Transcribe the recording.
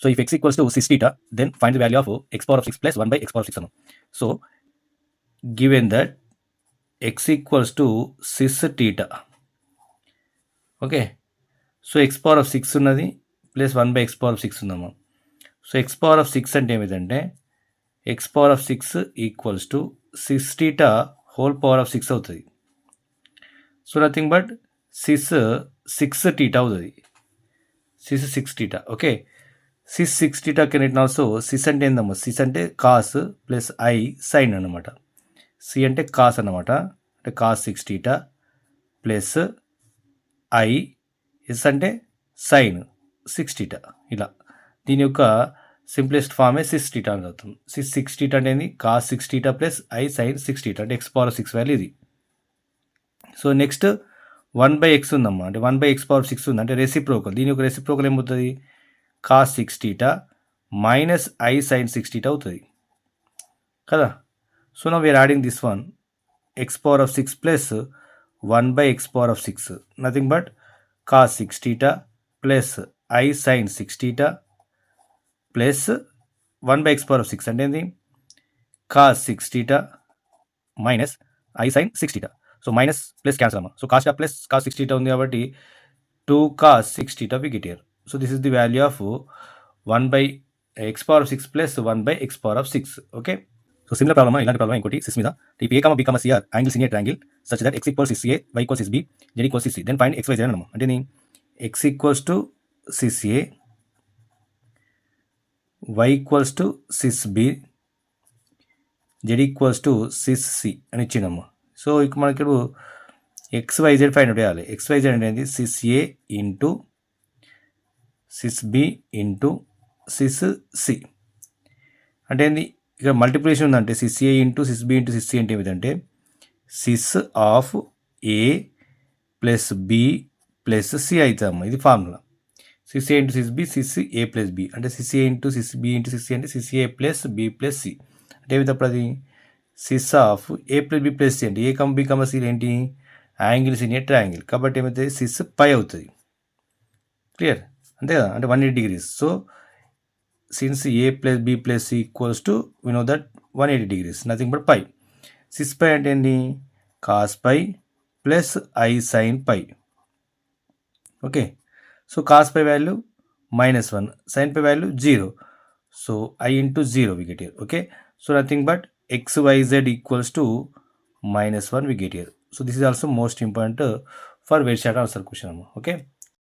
So if x equals to 6 theta, then find the value of x power of 6 plus 1 by x power of 6 Anu. So given that x equals to 6 theta, okay, so x power of 6 ఉన్నది plus 1 by x power of 6 ఉందమ్మా. So x power of 6 అంటే ఏమిటంటే x power of 6 equals to 6 theta whole power of 6 అవుతుంది. So nothing but 6 theta అవుతుంది. 6 theta, okay. 6 theta can it also 6 అంటే ఏందమ్మా, 6 అంటే cos plus i sine అనమాట. C అంటే కాస్ అనమాట, అంటే cos 6 theta plus i, S అంటే సైన్ 6 theta. ఇలా దీని యొక్క సింప్లెస్ట్ ఫామే 6 theta అని అవుతుంది. 6 theta అంటే ఏంది, cos 6 theta plus i sine 6 theta, అంటే ఎక్స్ పవర్ 6 వాల్యూ ఇది. సో నెక్స్ట్ 1 by x ఉందమ్మా, అంటే 1 by x పవర్ 6 ఉంది, అంటే రెసిప్రోకల్. దీని యొక్క రెసిప్రోకల్ ఏమవుతుంది, cos 6 theta minus i sine 6 theta అవుతుంది కదా. So now we're adding this one, x power of 6 plus 1 by x power of 6, nothing but cos 6 theta plus i sine 6 theta plus 1 by x power of 6 అంటే ఏంది, cos 6 theta minus i sine 6 theta. So minus plus cancel అమ్మా. So cos plus cos 6 theta ఉంది కాబట్టి 2 cos 6 theta we get here. So this is the value of 1 by x power of 6 plus 1 by x power of 6. Okay. So similar problem, ఇలాంటి problem ఇంకోటి sys మీద. If a, b, c are angles in a triangle such that x equals 6a, y equals 6b, z equals 6c, then find x, y, z అనమాట. అంటే x equals to 6a, y equals to 6b, z equals to 6c అని ఇచ్చినాము. So ఇక మనకి XYZ find out చేయాలి. XYZ అనేది 6A into 6B into 6C అంటే ఏంది, ఇక మల్టిప్లికేషన్ ఉందంటే 6A into 6B into 6C అంటే ఏమిటంటే 6 of A plus B plus C అవుతాము. ఇది formula. 6A into 6B 6A plus B, అంటే 6A into 6B into 6C అంటే 6A plus B plus C, అంటే ఏమిటి అప్పుడు అది 6 of A plus B plus C, అంటే A comma B comma C ఏంటి, యాంగిల్స్ ఇన్ ఏ ట్రయాంగిల్, కాబట్టి ఏమైతే 6 పై అవుతుంది. క్లియర్ అంతే కదా, అంటే 180 degrees. So since A plus B plus C equals to we know that 180 degrees, nothing but pi. 6 pi అంటే ఏంటి, cos pi plus i sine pi. Okay. So cos pi value -1, sine pi value 0. So i into 0 we get here. Okay. So nothing but XYZ equals to -1 we get here. So this is also most important for very short answer question. Okay.